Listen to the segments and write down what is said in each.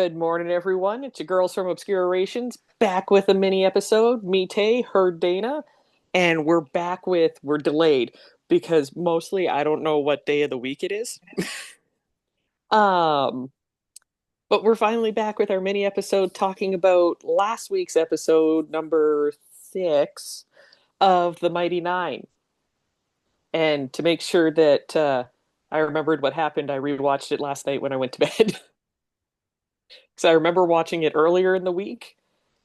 Good morning, everyone. It's your girls from Obscure Orations back with a mini episode. Me, Tay, her, Dana, and we're delayed because mostly I don't know what day of the week it is. Um, but we're finally back with our mini episode talking about last week's episode number 6 of the Mighty Nein. And to make sure that I remembered what happened, I rewatched it last night when I went to bed. Because I remember watching it earlier in the week.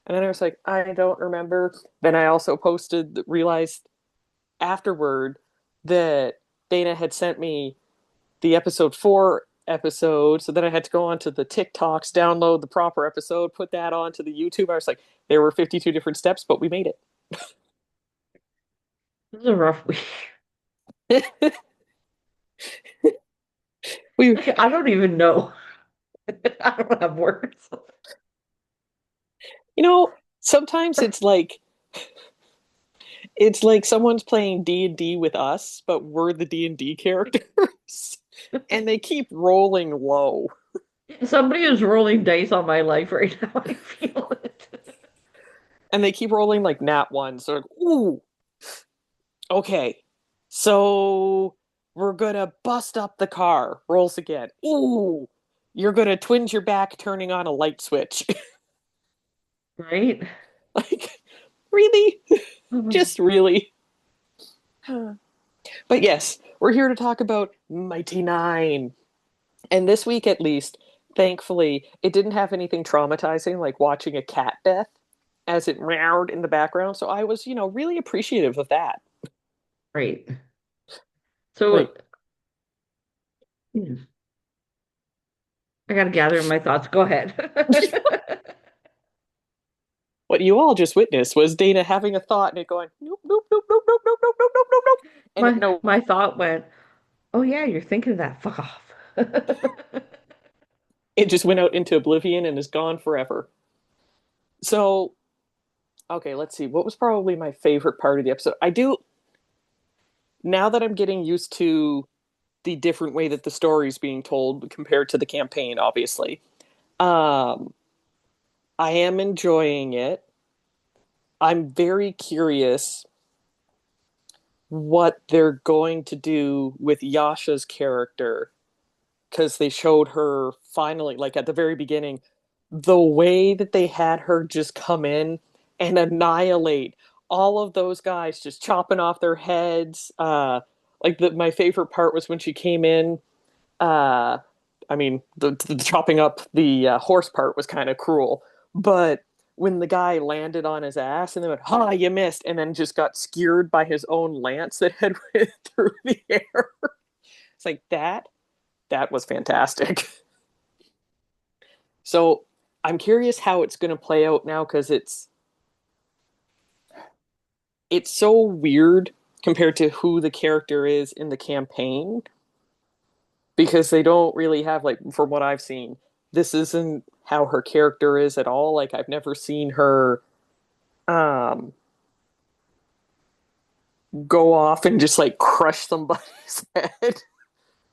And then I was like, I don't remember. Then I also realized afterward that Dana had sent me the episode 4 episode. So then I had to go onto the TikToks, download the proper episode, put that onto the YouTube. I was like, there were 52 different steps, but we made This is a rough week. it. we, Like, I don't even know. I don't have words. you know, sometimes it's like someone's playing D&D with us, but we're the D&D characters. And they keep rolling low. Somebody is rolling dice on my life right now. I feel it. And they keep rolling like nat ones. So like, ooh, okay. So we're gonna bust up the car. Rolls again. Ooh, you're gonna twinge your back turning on a light switch. Right? Like, really? Mhm. Just really? But yes, we're here to talk about Mighty Nein. And this week at least, thankfully, it didn't have anything traumatizing like watching a cat death as it meowed in the background. So I was, really appreciative of that. Right. So Like, hmm, I gotta gather my thoughts. Go ahead. what you all just witnessed was Dana having a thought and it going, nope, nope, nope, nope, nope, nope, nope, nope, nope, nope, nope. And My no, my thought went, oh yeah, you're thinking of that. Fuck off. it just went out into oblivion and is gone forever. So, okay, let's see. What was probably my favorite part of the episode? Now that I'm getting used to the different way that the story is being told compared to the campaign, obviously. Um, I am enjoying it. I'm very curious what they're going to do with Yasha's character because they showed her finally, like at the very beginning, the way that they had her just come in and annihilate all of those guys, just chopping off their heads. My favorite part was when she came in. Uh, I mean, the chopping up the horse part was kind of cruel, but when the guy landed on his ass and they went, "Ha, you missed," and then just got skewered by his own lance that had went through the air. It's like that. That was fantastic. So I'm curious how it's going to play out now because it's so weird compared to who the character is in the campaign because they don't really have like from what I've seen, this isn't how her character is at all. Like I've never seen her um go off and just like crush somebody's head.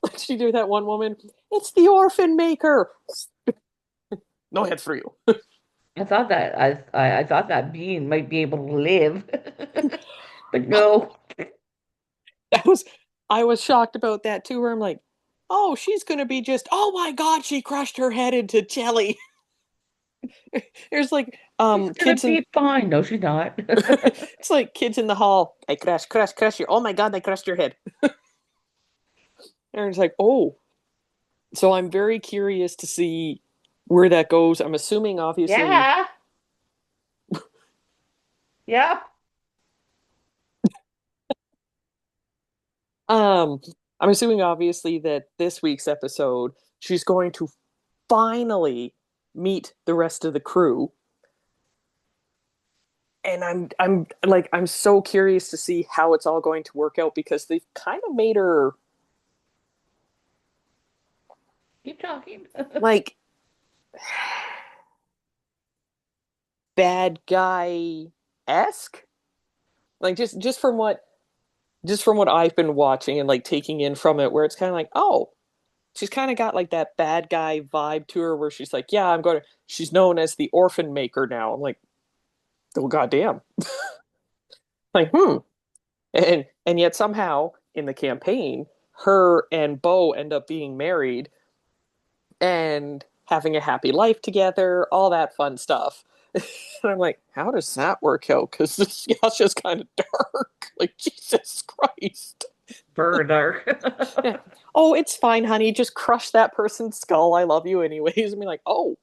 Like she did that one woman. It's the orphan maker. No heads for you. I thought that being might be able to live, but no. That was I was shocked about that too, where I'm like, oh, she's gonna be just, oh my god, she crushed her head into jelly. There's like She's gonna kids in be fine. No, she's not. it's like kids in the hall. I crush your oh my god, they crushed your head. And it's like, oh. So I'm very curious to see where that goes. I'm assuming obviously Yeah, yeah. um I'm assuming obviously that this week's episode she's going to finally meet the rest of the crew. And I'm so curious to see how it's all going to work out because they've kind of made her Keep talking. like bad guy esque. Like just from what I've been watching and like taking in from it, where it's kind of like, oh, she's kind of got like that bad guy vibe to her where she's like, yeah, I'm going to, she's known as the orphan maker now. I'm like, oh, goddamn. Like, and yet somehow in the campaign, her and Bo end up being married and having a happy life together, all that fun stuff. And I'm like, how does that work out? Because this Yasha's kind of dark. Like, Jesus Christ. Burner. Yeah. Oh, it's fine, honey. Just crush that person's skull. I love you anyways. I mean, like, oh,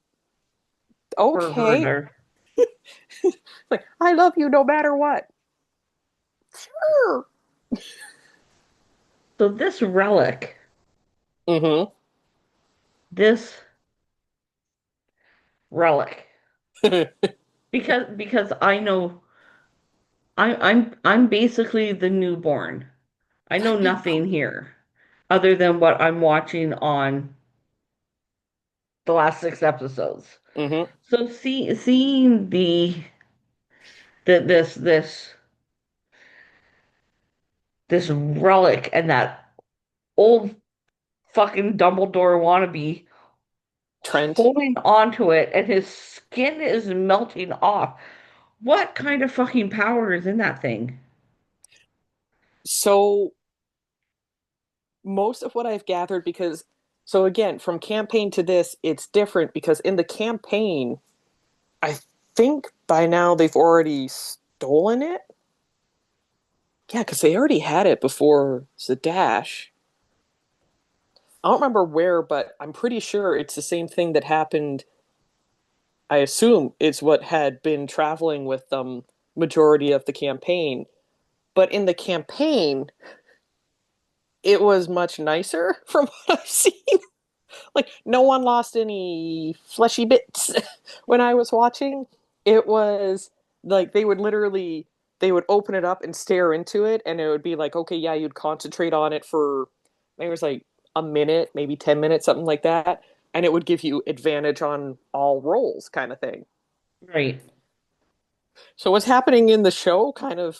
okay. Burner. Like, I love you no matter what. Sure. So this relic, Mm-hmm. this relic, because I know I'm basically the newborn. I know nothing here other than what I'm watching on the last 6 episodes. Mm-hmm. So seeing the this relic and that old fucking Dumbledore wannabe Trent. holding onto it and his skin is melting off. What kind of fucking power is in that thing? So most of what I've gathered, because so again, from campaign to this, it's different because in the campaign, I think by now they've already stolen it. Yeah, because they already had it before Zadash. I don't remember where, but I'm pretty sure it's the same thing that happened. I assume it's what had been traveling with them majority of the campaign. But in the campaign, it was much nicer from what I've seen. Like no one lost any fleshy bits when I was watching. It was like they would open it up and stare into it, and it would be like, okay, yeah, you'd concentrate on it for maybe it was like a minute, maybe 10 minutes, something like that, and it would give you advantage on all rolls, kind of thing. Right. So what's happening in the show kind of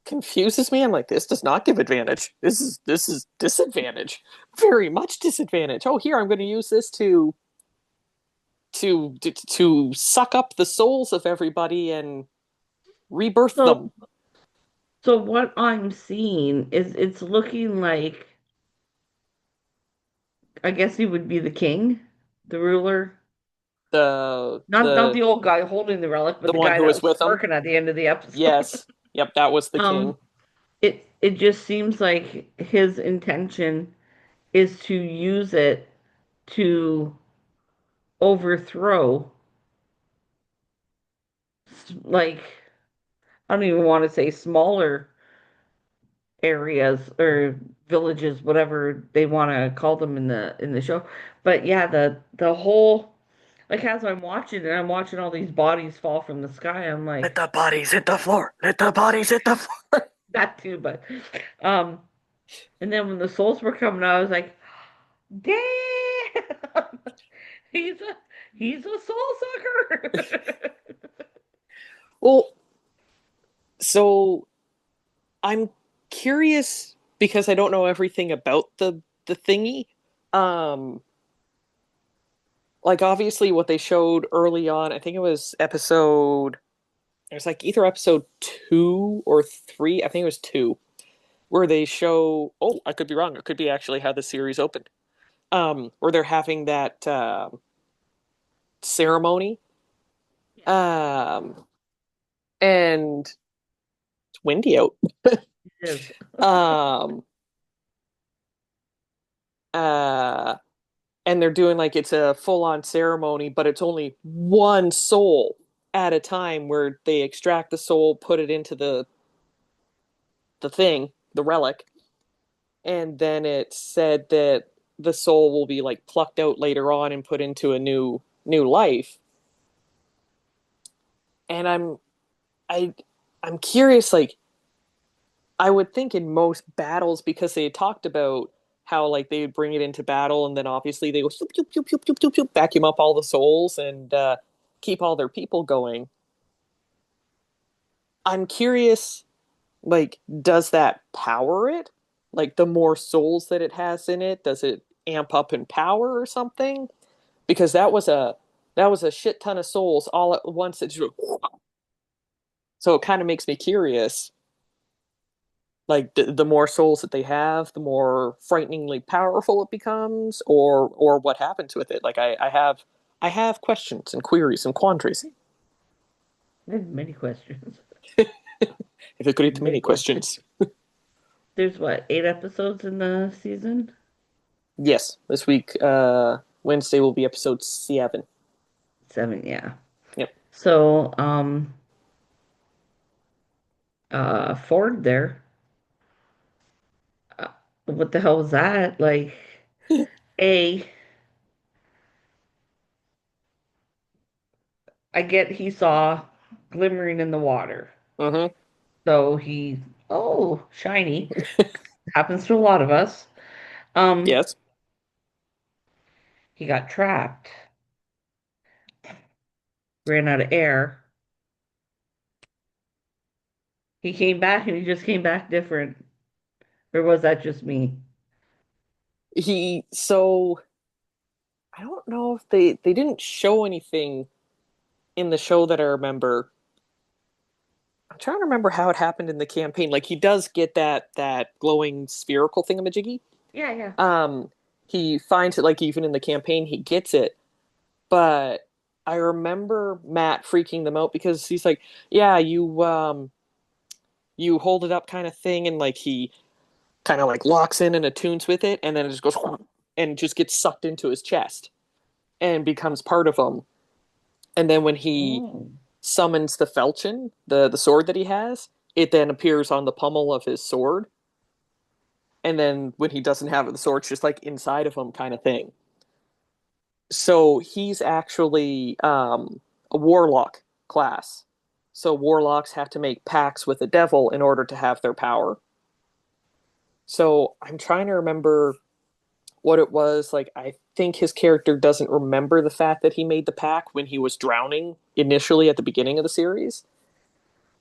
confuses me. I'm like, this does not give advantage. This is disadvantage. Very much disadvantage. Oh, here I'm going to use this to suck up the souls of everybody and rebirth them. So so what I'm seeing is it's looking like I guess he would be the king, the ruler. The Not the the old guy holding the relic, but the the one guy who that was was with them. smirking at the end of the episode. Yes. Yep, that was the king. Um, it just seems like his intention is to use it to overthrow, like, I don't even want to say smaller areas or villages, whatever they want to call them in the show. But yeah, the whole, like, as I'm watching and I'm watching all these bodies fall from the sky, I'm Let like, the bodies hit the floor. Let the bodies hit the floor. that too, but um and then when the souls were coming out, I was like, damn, he's a he's a soul sucker. Well, so I'm curious because I don't know everything about the thingy. Um like obviously what they showed early on, I think it was episode it was like either episode 2 or 3, I think it was 2, where they show, oh, I could be wrong, it could be actually how the series opened. Where they're having that ceremony. Yeah, Um and it's windy out. it is. Um uh and they're doing like it's a full-on ceremony, but it's only one soul at a time where they extract the soul, put it into the thing, the relic, and then it said that the soul will be like plucked out later on and put into a new life. And I I'm curious, like I would think in most battles, because they talked about how like they would bring it into battle and then obviously they go shoop, shoop, shoop, shoop, shoop, shoop, shoop, vacuum up all the souls and keep all their people going. I'm curious, like, does that power it? Like the more souls that it has in it, does it amp up in power or something, because that was a shit ton of souls all at once. So it kind of makes me curious. Like the more souls that they have, the more frighteningly powerful it becomes, or what happens with it. Like I have questions and queries and quandaries. I have many questions. If it could eat too Many many questions. questions. There's what, 8 episodes in the season? Yes, this week, Wednesday will be episode 7. 7, yeah. Yep. So, Ford there. Uh, what the hell was that? Like, A, I get he saw glimmering in the water. Mm-hmm. So he, oh, shiny. Happens to a lot of us. Um, Yes. he got trapped, ran out of air. He came back and he just came back different. Or was that just me? So I don't know if they didn't show anything in the show that I remember. I'm trying to remember how it happened in the campaign. Like he does get that glowing spherical thingamajiggy. Yeah, yeah. Um, he finds it like even in the campaign he gets it, but I remember Matt freaking them out because he's like, "Yeah, you hold it up kind of thing," and like he kind of like locks in and attunes with it, and then it just goes and just gets sucked into his chest and becomes part of him. And then when he Oh. summons the falchion, the sword that he has, it then appears on the pommel of his sword. And then when he doesn't have it, the sword's just like inside of him, kind of thing. So he's actually a warlock class. So warlocks have to make pacts with the devil in order to have their power. So I'm trying to remember what it was. Like, I think his character doesn't remember the fact that he made the pact when he was drowning initially at the beginning of the series.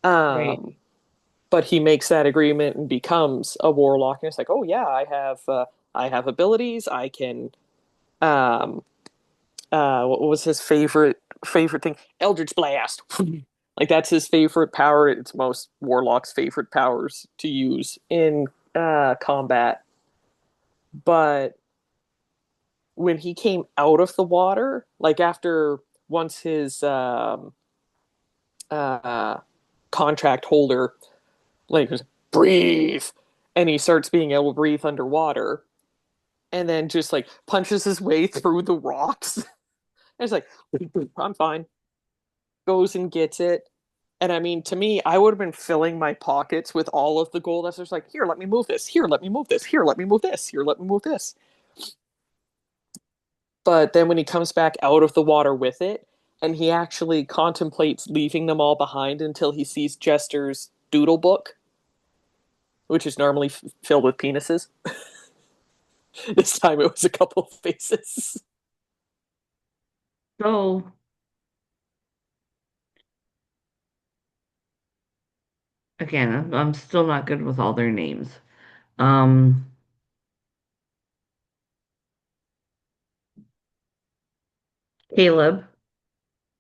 Right. Um, but he makes that agreement and becomes a warlock, and it's like, oh yeah, I have abilities. I can. Um, what was his favorite thing? Eldritch Blast. Like that's his favorite power. It's most warlocks' favorite powers to use in combat. But when he came out of the water, like after once his uh, contract holder like breathe, and he starts being able to breathe underwater, and then just like punches his way through the rocks. And it's like, I'm fine. Goes and gets it. And I mean, to me, I would have been filling my pockets with all of the gold. I was just like, here, let me move this. Here, let me move this. Here, let me move this. Here, let me move this. But then when he comes back out of the water with it, and he actually contemplates leaving them all behind until he sees Jester's doodle book, which is normally filled with penises. This time it was a couple of faces. So, again, I'm still not good with all their names. Um, Caleb,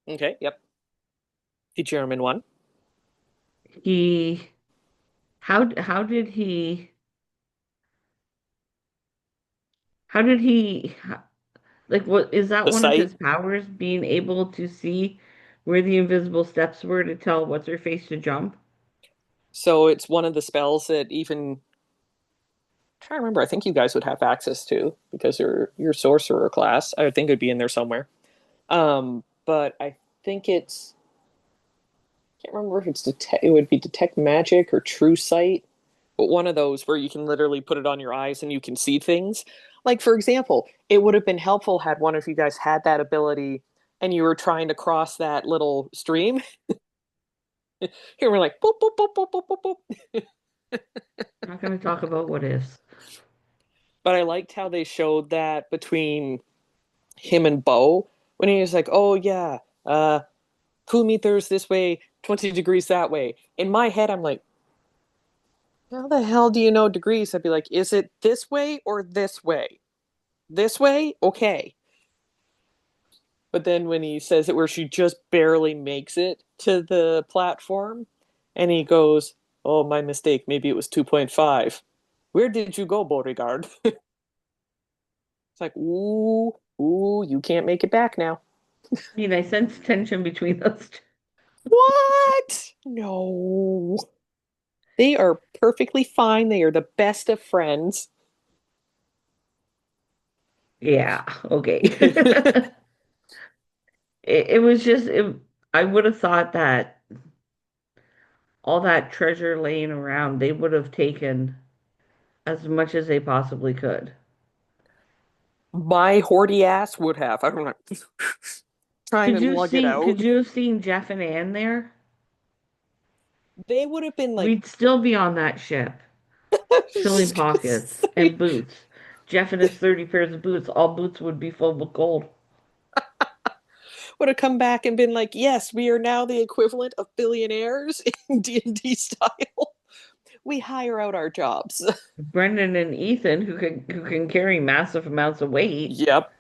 Okay, yep. The German one. he, how did he, how did he, like, what, is that The one of sight. his powers, being able to see where the invisible steps were to tell what's her face to jump? So it's one of the spells that even I'm trying to remember. I think you guys would have access to because you're sorcerer class. I would think it'd be in there somewhere. But I think it's can't remember if it's detect. It would be detect magic or true sight, but one of those where you can literally put it on your eyes and you can see things. Like for example, it would have been helpful had one of you guys had that ability and you were trying to cross that little stream. Here we're like boop boop boop boop boop boop boop. Not going to talk about what ifs. But I liked how they showed that between him and Bo when he was like, "Oh yeah, cool meters this way, 20 degrees that way." In my head, I'm like, "How the hell do you know degrees?" I'd be like, "Is it this way or this way?" this way, okay. But then when he says it where she just barely makes it to the platform, and he goes, "Oh, my mistake. Maybe it was 2.5. Where did you go, Beauregard?" It's like, ooh, ooh, you can't make it back now. I mean, I sense tension between those two. What? No. They are perfectly fine. They are the best of friends. Yeah, okay. It was just I would have thought that all that treasure laying around, they would have taken as much as they possibly could. My hoardy ass would have. I don't know. Trying to lug it out. Could you have seen Jeff and Ann there? They would have been like, We'd still be on that ship, I was filling just gonna pockets say, and boots. Jeff and his 30 pairs of boots, all boots would be filled with gold. would have come back and been like, yes, we are now the equivalent of billionaires in D&D style. We hire out our jobs. Brendan and Ethan, who can carry massive amounts of weight, Yep.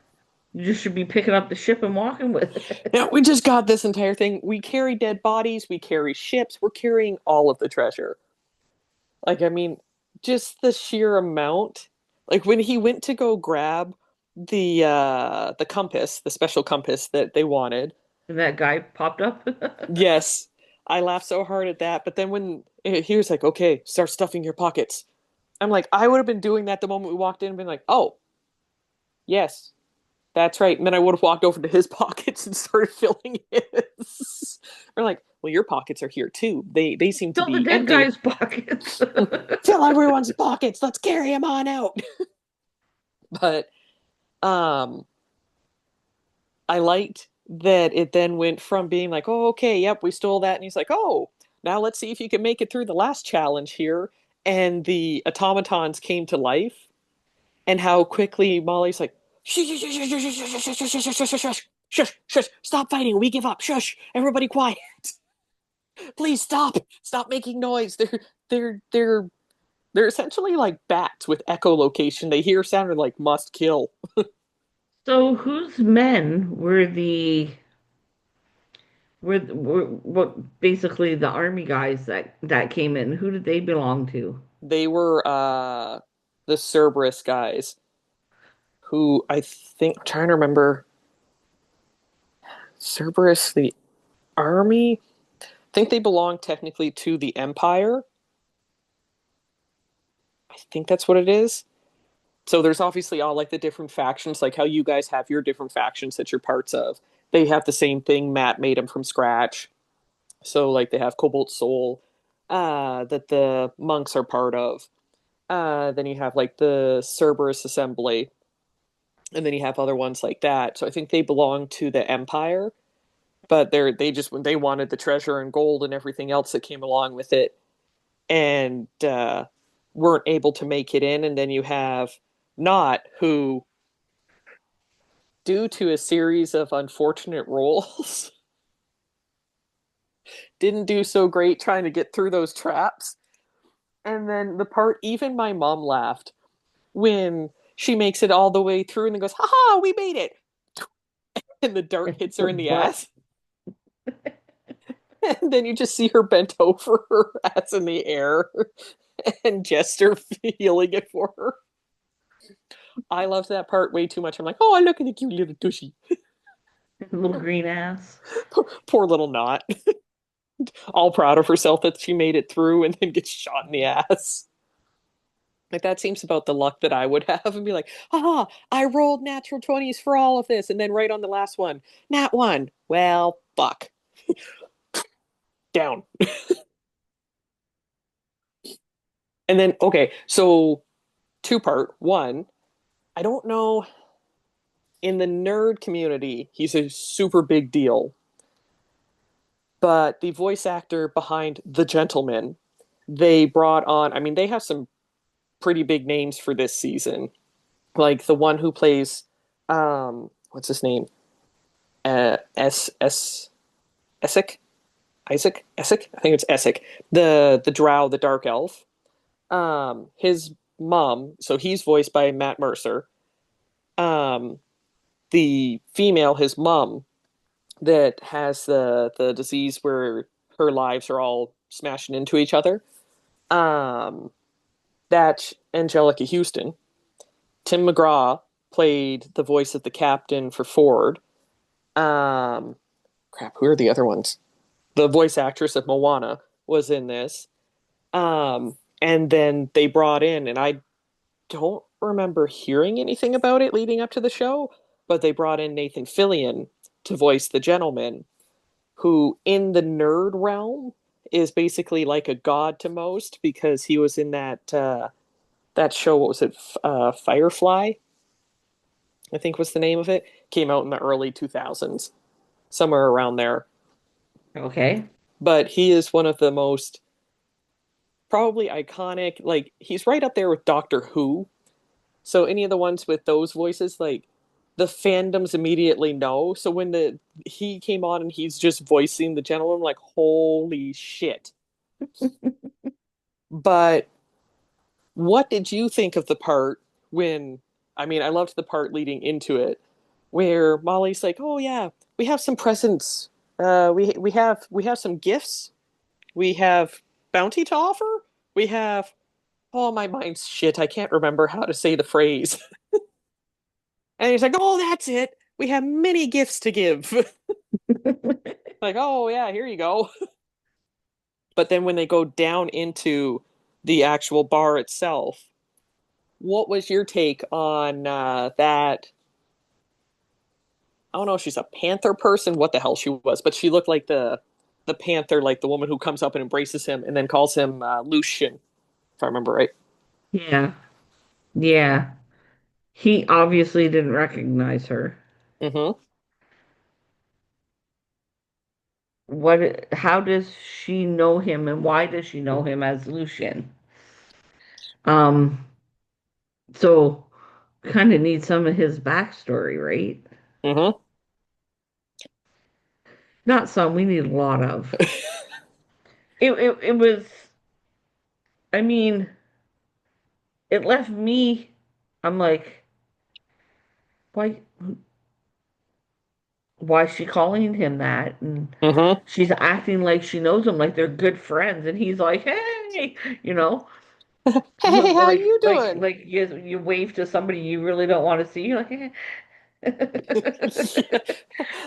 you just should be picking up the ship and walking with it. Now we just got this entire thing. We carry dead bodies, we carry ships, we're carrying all of the treasure. Like, I mean, just the sheer amount. Like when he went to go grab the compass, the special compass that they wanted. And that guy popped up. Yes, I laughed so hard at that. But then when he was like, "Okay, start stuffing your pockets," I'm like, I would have been doing that the moment we walked in and been like, "Oh, yes, that's right." And then I would have walked over to his pockets and started filling his. We're like, "Well, your pockets are here too. They seem to Fill the be dead empty. guy's pockets. Fill everyone's pockets. Let's carry him on out." But um, I liked that it then went from being like, "Oh, okay, yep, we stole that," and he's like, "Oh, now let's see if you can make it through the last challenge here." And the automatons came to life, and how quickly Molly's like, "Shush, shush, shush, shush, shush, shush, shush, shush, shush, shush, shush, shush, shush, stop fighting. We give up. Shush, everybody, quiet. Please stop. Stop making noise. They're they're essentially like bats with echolocation. They hear sound and like must kill." So whose men were what basically the army guys that came in? Who did they belong to? They were the Cerberus guys who I think I'm trying to remember. Cerberus, the army. I think they belong technically to the Empire. I think that's what it is. So there's obviously all like the different factions, like how you guys have your different factions that you're parts of. They have the same thing. Matt made them from scratch. So like they have Cobalt Soul that the monks are part of. Then you have like the Cerberus Assembly, and then you have other ones like that. So I think they belong to the Empire, but they just when they wanted the treasure and gold and everything else that came along with it, and weren't able to make it in. And then you have Not, who, due to a series of unfortunate rolls, didn't do so great trying to get through those traps. And then the part even my mom laughed when she makes it all the way through and then goes, "Haha, we made it!" And the dart hits her The in the butt. ass. And then you just see her bent over, her ass in the air, and Jester feeling it for her. I loved that part way too much. I'm like, "Oh, look at the cute little tushy." Little green ass. Poor little Knot. All proud of herself that she made it through and then gets shot in the ass. Like that seems about the luck that I would have and be like, "Haha, I rolled natural 20s for all of this." And then right on the last one, nat one. Well, fuck. Down. And then, okay, so two part. One, I don't know, in the nerd community, he's a super big deal. But the voice actor behind The Gentleman, they brought on, I mean, they have some pretty big names for this season. Like the one who plays, what's his name? S Essek, Isaac Essek. I think it's Essek. The Drow, the Dark Elf. His mom. So he's voiced by Matt Mercer. um, the female, his mom, that has the disease where her lives are all smashing into each other. Um, that's Angelica Houston. Tim McGraw played the voice of the captain for Ford. Um, Crap, who are the other ones? The voice actress of Moana was in this. And then they brought in, and I don't remember hearing anything about it leading up to the show, but they brought in Nathan Fillion to voice the gentleman, who in the nerd realm is basically like a god to most because he was in that show. What was it? Firefly, I think was the name of it. Came out in the early 2000s, somewhere around there. Okay. But he is one of the most probably iconic. Like he's right up there with Doctor Who. So any of the ones with those voices, like the fandoms immediately know. So when the he came on and he's just voicing the gentleman, I'm like holy shit. But what did you think of the part when, I mean, I loved the part leading into it where Molly's like, "Oh yeah, we have some presents. We have some gifts. We have bounty to offer. We have oh my mind's shit. I can't remember how to say the phrase." And he's like, "Oh, that's it. We have many gifts to give." Like, "Oh yeah, here you go." But then when they go down into the actual bar itself, what was your take on that? I don't know if she's a panther person, what the hell she was, but she looked like the panther, like the woman who comes up and embraces him and then calls him Lucian, if I remember right. Yeah. Yeah. He obviously didn't recognize her. Mm-hmm. How does she know him and why does she know him as Lucian? Um, so kind of need some of his backstory, right? Mm-hmm. Not some, we need a lot of. It was, I mean, it left me, I'm like, why why is she calling him that? And Mm-hmm. she's acting like she knows him, like they're good friends, and he's like, hey, you know, Hey, how you doing? like you wave to somebody you really don't want to see. You're like, hey.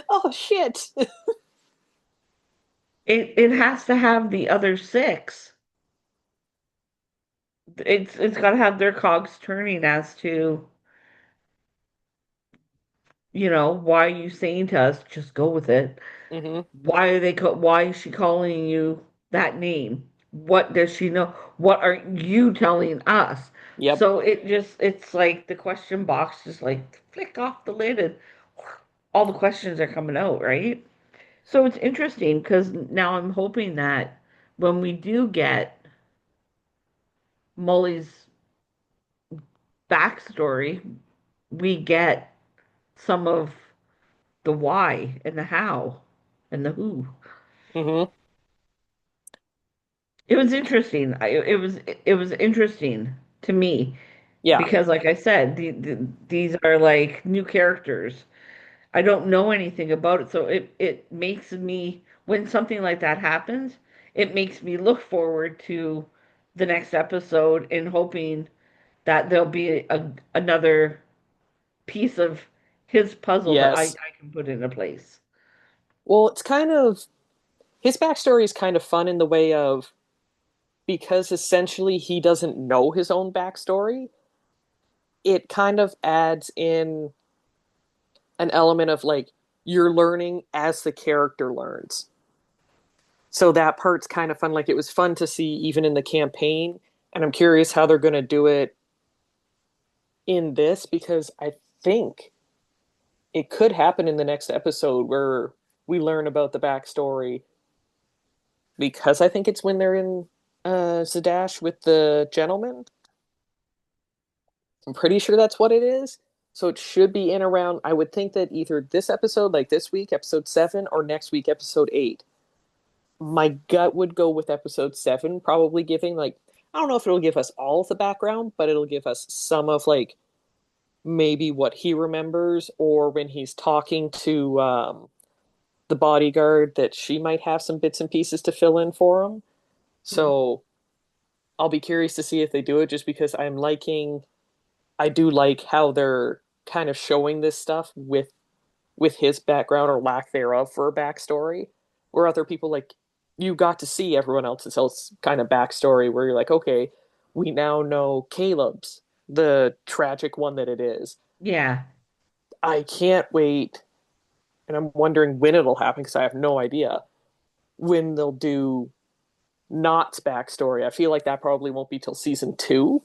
Oh shit. It has to have the other six. It's got to have their cogs turning as to, why are you saying to us, just go with it. Mm-hmm. Why is she calling you that name? What does she know? What are you telling us? Yep. So it's like the question box just like flick off the lid and all the questions are coming out, right? So it's interesting because now I'm hoping that when we do get Molly's backstory, we get some of the why and the how and the who. Mm-hmm. It was interesting. It was interesting to me Yeah. because, like I said, these are like new characters. I don't know anything about it, so it makes me when something like that happens, it makes me look forward to the next episode and hoping that there'll be another piece of his puzzle that I Yes. can put into place. Well, it's kind of his backstory is kind of fun in the way of because essentially he doesn't know his own backstory, it kind of adds in an element of like you're learning as the character learns. So that part's kind of fun. Like it was fun to see even in the campaign. And I'm curious how they're going to do it in this because I think it could happen in the next episode where we learn about the backstory because I think it's when they're in Zadash with the gentleman. I'm pretty sure that's what it is. So it should be in around, I would think that either this episode, like this week, episode 7, or next week, episode 8. My gut would go with episode 7, probably giving, like, I don't know if it'll give us all of the background, but it'll give us some of, like, maybe what he remembers, or when he's talking to the bodyguard, that she might have some bits and pieces to fill in for him. So I'll be curious to see if they do it, just because I do like how they're kind of showing this stuff with his background or lack thereof for a backstory, where other people, like, you got to see everyone else's kind of backstory where you're like, okay, we now know Caleb's, the tragic one that it is. Yeah, I can't wait, and I'm wondering when it'll happen because I have no idea when they'll do Knott's backstory. I feel like that probably won't be till season two,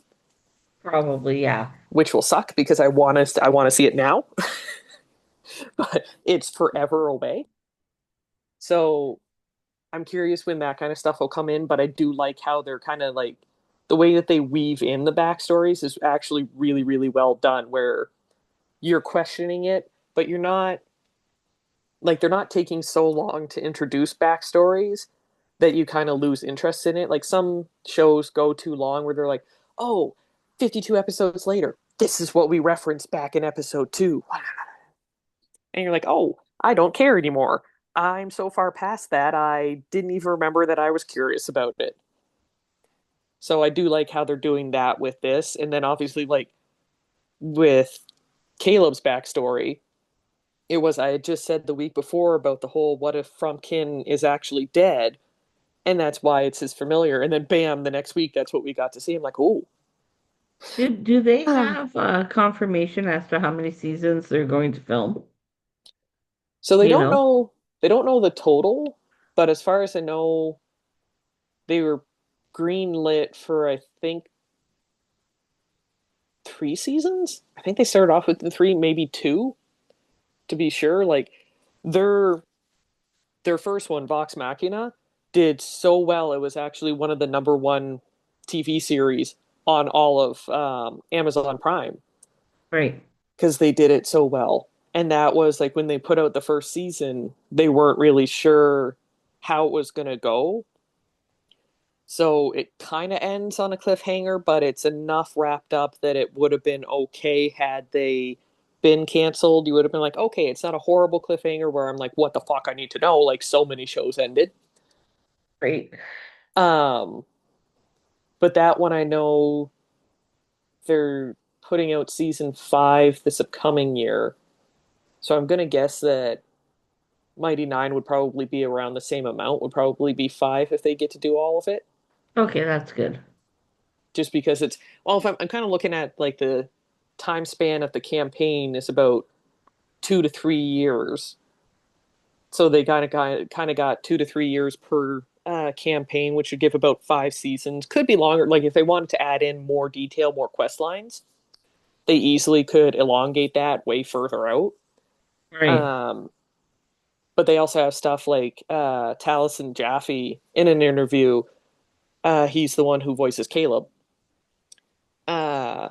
probably, yeah. which will suck because I want to see it now, but it's forever away. So I'm curious when that kind of stuff will come in, but I do like how they're kind of like the way that they weave in the backstories is actually really, really well done, where you're questioning it, but you're not, like, they're not taking so long to introduce backstories that you kind of lose interest in it. Like some shows go too long where they're like, oh, 52 episodes later, this is what we referenced back in episode two. And you're like, oh, I don't care anymore. I'm so far past that, I didn't even remember that I was curious about it. So I do like how they're doing that with this. And then obviously, like, with Caleb's backstory, it was, I had just said the week before about the whole what if Frumpkin is actually dead, and that's why it's his familiar. And then bam, the next week, that's what we got to see. I'm like, oh. Do they have confirmation as to how many seasons they're going to film? So Do you know? they don't know the total, but as far as I know, they were greenlit for, I think, 3 seasons. I think they started off with the three, maybe two, to be sure. Like, their their first one, Vox Machina, did so well. It was actually one of the number one TV series on all of Amazon Prime Right. because they did it so well. And that was like when they put out the first season, they weren't really sure how it was going to go. So it kind of ends on a cliffhanger, but it's enough wrapped up that it would have been okay had they been canceled. You would have been like, okay, it's not a horrible cliffhanger where I'm like, what the fuck, I need to know, like so many shows ended. Right. Um, but that one I know they're putting out season five this upcoming year. So I'm gonna guess that Mighty Nein would probably be around the same amount, would probably be five if they get to do all of it. Okay, that's good. Just because it's, well, if I'm kind of looking at like the time span of the campaign is about 2 to 3 years. So they kind of got 2 to 3 years per campaign, which would give about 5 seasons. Could be longer. Like if they wanted to add in more detail, more quest lines, they easily could elongate that way further out. Right. Um, but they also have stuff like Taliesin Jaffe in an interview. He's the one who voices Caleb. Uh,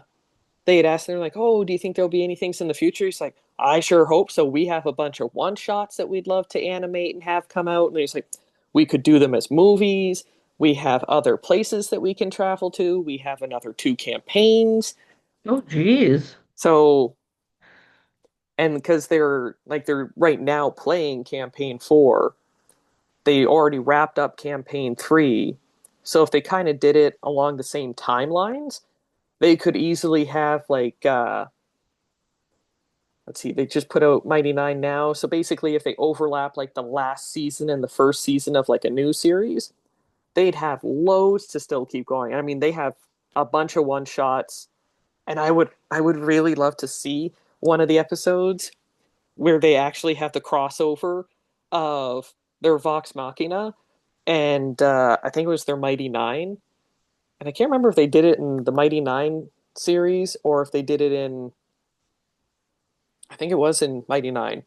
they had asked, they're like, oh, do you think there'll be any things in the future? He's like, I sure hope so. We have a bunch of one shots that we'd love to animate and have come out. And he's like, we could do them as movies. We have other places that we can travel to. We have another two campaigns. Oh, geez. So, and because they're right now playing campaign four, they already wrapped up campaign three. So if they kind of did it along the same timelines, they could easily have like let's see, they just put out Mighty Nein now. So basically, if they overlap like the last season and the first season of like a new series, they'd have loads to still keep going. I mean, they have a bunch of one shots, and I would really love to see one of the episodes where they actually have the crossover of their Vox Machina and I think it was their Mighty Nein. And I can't remember if they did it in the Mighty Nein series or if they did it in, I think it was in Mighty Nein,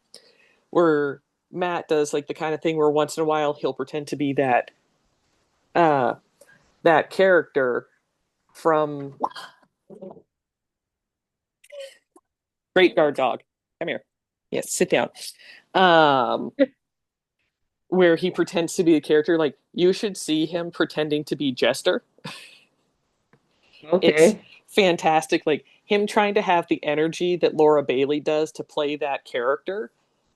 where Matt does like the kind of thing where once in a while he'll pretend to be uh that character from Great Guard Dog. Come here. Yes, sit down. Um where he pretends to be a character, like you should see him pretending to be Jester. It's Okay. fantastic. Like him trying to have the energy that Laura Bailey does to play that character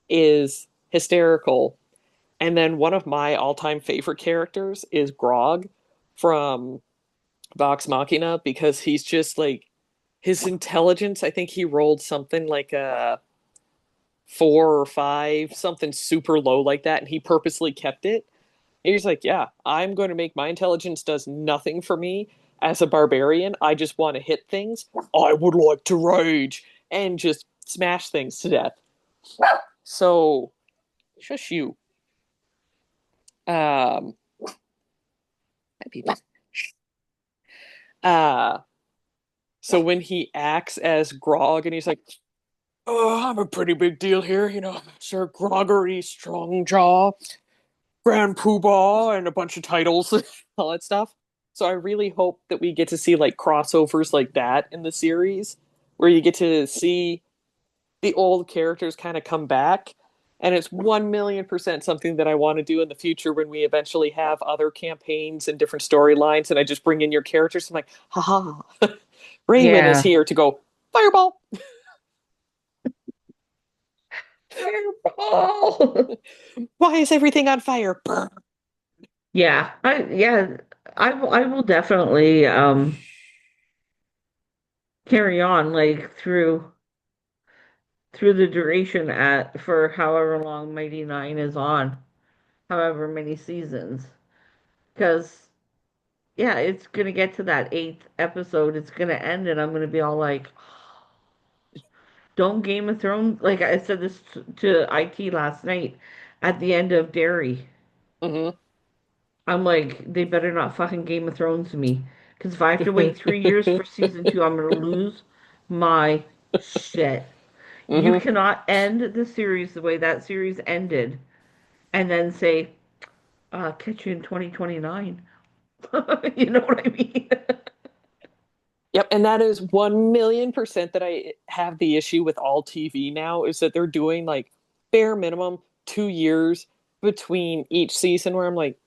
is hysterical. And then one of my all-time favorite characters is Grog from Vox Machina because he's just like his intelligence. I think he rolled something like a 4 or 5, something super low like that, and he purposely kept it. And he's like, "Yeah, I'm going to make my intelligence does nothing for me as a barbarian. I just want to hit things. I would like to rage and just smash things to death." So, shush you. Um, uh, so when he acts as Grog and he's like, "Oh, I'm a pretty big deal here, Sir Groggery Strongjaw, Grand Poobah, and a bunch of titles, all that stuff." So I really hope that we get to see like crossovers like that in the series, where you get to see the old characters kind of come back. And it's 1,000,000% something that I want to do in the future when we eventually have other campaigns and different storylines. And I just bring in your characters. I'm like, haha, Raymond is Yeah. here to go, fireball. Fireball. Why is everything on fire? I will definitely carry on like through the duration at for however long Mighty Nine is on, however many seasons. Because yeah, it's gonna get to that eighth episode, it's gonna end, and I'm gonna be all like, don't Game of Thrones, like I said this to IT last night at the end of Derry. Mm-hmm. I'm like, they better not fucking Game of Thrones me. Because if I have to wait 3 years for season two, I'm gonna lose my shit. You Mm-hmm. cannot end the series the way that series ended and then say, catch you in 2029. You know what I mean? Yep, and that is 1,000,000% that I have the issue with all TV now is that they're doing like bare minimum 2 years between each season where I'm like,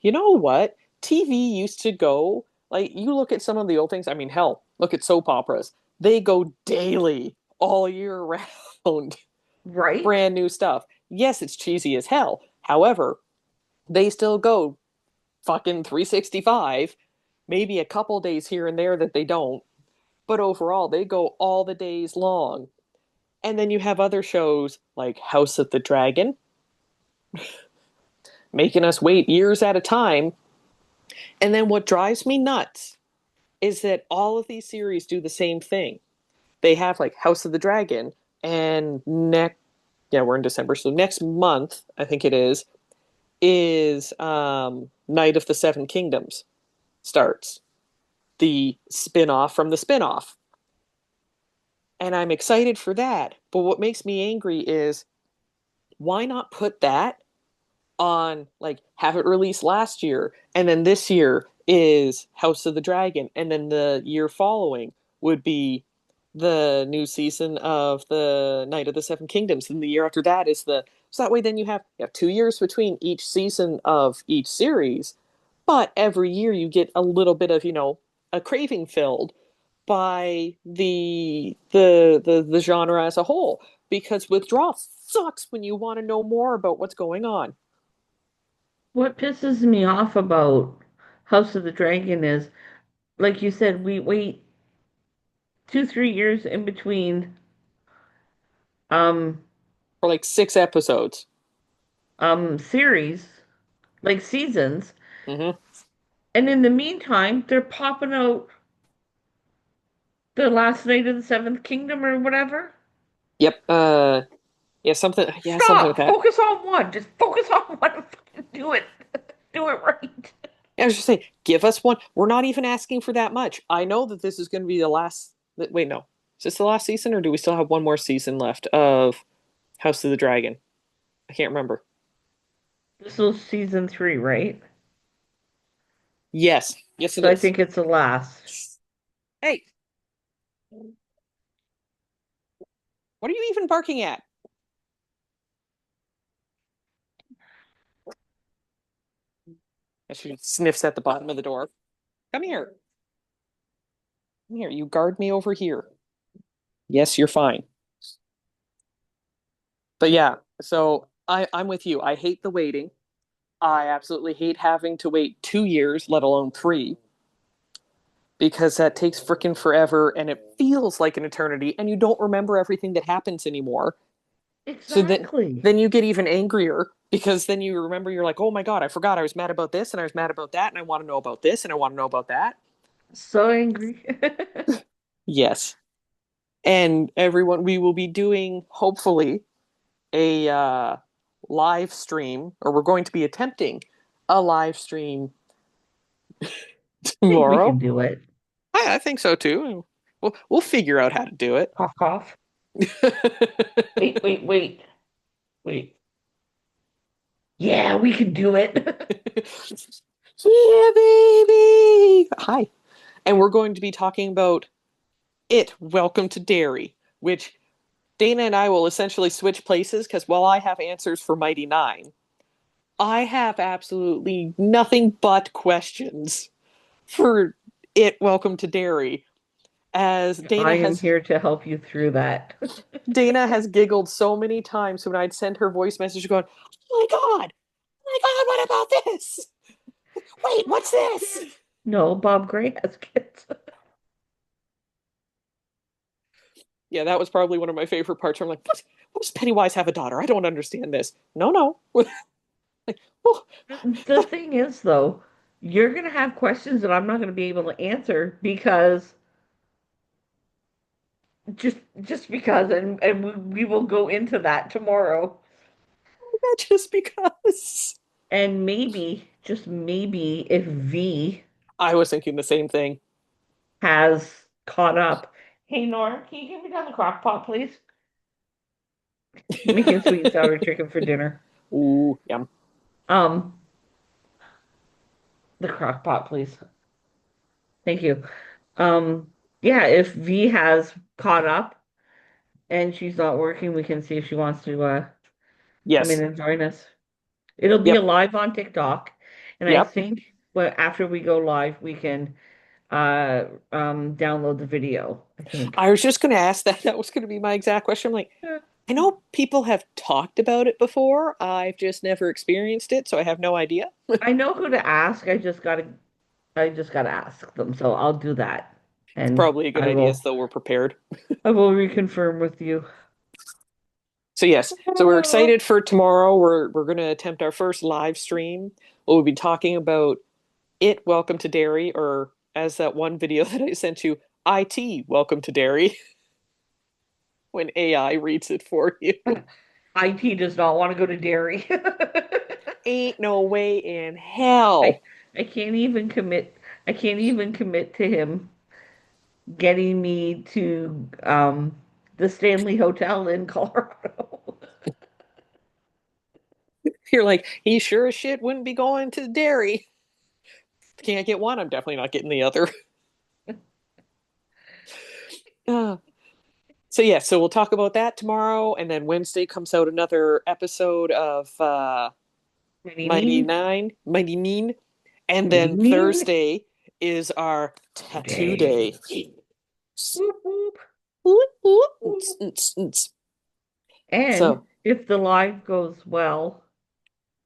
you know what? TV used to go, like, you look at some of the old things. I mean, hell, look at soap operas. They go daily, all year round, Right? brand new stuff. Yes, it's cheesy as hell. However, they still go fucking 365, maybe a couple days here and there that they don't, but overall, they go all the days long. And then you have other shows like House of the Dragon, making us wait years at a time. And then what drives me nuts is that all of these series do the same thing. They have like House of the Dragon, and yeah, we're in December, so next month, I think it is Night of the Seven Kingdoms starts, the spin-off from the spin-off. And I'm excited for that. But what makes me angry is why not put that on, like, have it released last year and then this year is House of the Dragon and then the year following would be the new season of the Night of the Seven Kingdoms and the year after that is the so that way then you have 2 years between each season of each series, but every year you get a little bit of, a craving filled by the genre as a whole, because withdrawal sucks when you want to know more about what's going on. What pisses me off about House of the Dragon is, like you said, we wait 2, 3 years in between um For like 6 episodes. series, like seasons, Mm-hmm. and in the meantime, they're popping out the last night of the Seventh Kingdom or whatever. Yep. Yeah, something like Stop. that. Focus on one. Just focus on one and fucking do it. Do it right. I was just saying, give us one. We're not even asking for that much. I know that this is going to be the last. Wait, no, is this the last season, or do we still have one more season left of House of the Dragon? I can't remember. This was season three, right? Yes, yes, it So I is. think it's the last. Hey, what are you even barking at? As she sniffs at the bottom of the door. Come here. Here, you guard me over here. Yes, you're fine. But yeah, so I'm with you. I hate the waiting. I absolutely hate having to wait 2 years, let alone three, because that takes freaking forever and it feels like an eternity, and you don't remember everything that happens anymore. So Exactly. then you get even angrier because then you remember you're like, oh my God, I forgot I was mad about this and I was mad about that and I want to know about this and I want to know about that. So angry. Yes. And everyone, we will be doing hopefully a live stream, or we're going to be attempting a live stream I think we can tomorrow. do it. I think so too. We'll figure out how to do it. Cough, cough. Wait, wait, wait, wait. Yeah, we can do it. Yeah, baby. Hi. And we're going to be talking about it, Welcome to Dairy, which Dana and I will essentially switch places because while I have answers for Mighty Nein, I have absolutely nothing but questions for it, Welcome to Dairy, as I am here to help you through that. Dana has giggled so many times when I'd send her voice message going, "Oh my God, oh my God, what about this? Wait, Bob what's has this?" kids. No, Bob Gray has kids. Yeah, that was probably one of my favorite parts. I'm like, what does Pennywise have a daughter? I don't understand this. No, no. Like, oh, The thing is, though, you're going to have questions that I'm not going to be able to answer because just because, and we will go into that tomorrow. just because. And maybe, just maybe, if V I was thinking the same thing. has caught up. Hey, Nora, can you give me down the crock pot, please? Making sweet and sour chicken for dinner. Ooh, yum. Um, the crock pot, please. Thank you. Um, yeah, if V has caught up and she's not working, we can see if she wants to come in Yes. and join us. It'll be Yep. live on TikTok, and I Yep. think after we go live, we can download the video, I think. I was just going to ask that. That was going to be my exact question. I'm like, Yeah. I know people have talked about it before. I've just never experienced it, so I have no idea. I know who to ask. I just gotta ask them. So I'll do that. It's And probably a good I idea, will so we're prepared. I will reconfirm with you. So yes, so we're excited for tomorrow. We're going to attempt our first live stream. We'll be talking about it, Welcome to Dairy, or as that one video that I sent you, IT, Welcome to Dairy, when AI reads it for you. IT does not want to go to dairy. Ain't no way in I hell. I can't even commit. I can't even commit to him getting me to the Stanley Hotel in Colorado. You're like, he sure as shit wouldn't be going to dairy. Can't get one, I'm definitely not getting the other. Uh, so yeah, so we'll talk about that tomorrow, and then Wednesday comes out another episode of Mighty Nein, Mighty Nein, and Mighty then Nein. Thursday is our tattoo Today. day. Whoop, whoop. And So, if the live goes well,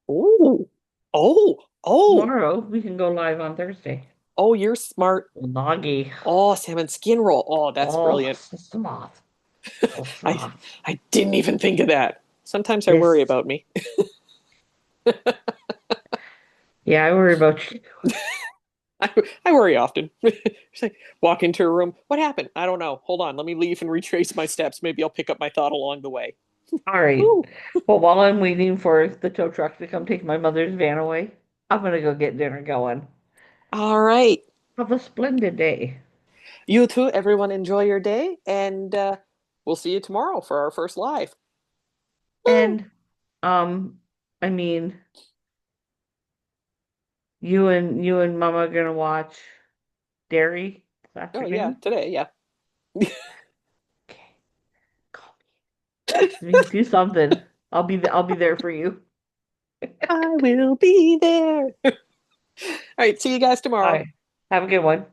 oh, oh, oh, tomorrow we can go live on Thursday. oh, you're smart. Noggy. Oh, salmon skin roll. Oh, that's Oh, brilliant. sloth. Oh, I sloth. I didn't even think of that. Sometimes I worry This. about me. Yeah, I worry about you. I, I worry often. It's like walk into a room. What happened? I don't know. Hold on. Let me leave and retrace my steps. Maybe I'll pick up my thought along the way. All right. Ooh. Well, while I'm waiting for the tow truck to come take my mother's van away, I'm gonna go get dinner going. All right. Have a splendid day. You too. Everyone enjoy your day, and we'll see you tomorrow for our first live. Woo. And um, I mean, you and Mama are gonna watch Dairy this Oh yeah, afternoon. today. Yeah. Okay, call me. Text me. Do something. I'll be there for you. I will be there. All right. See you guys All tomorrow. right. Have a good one.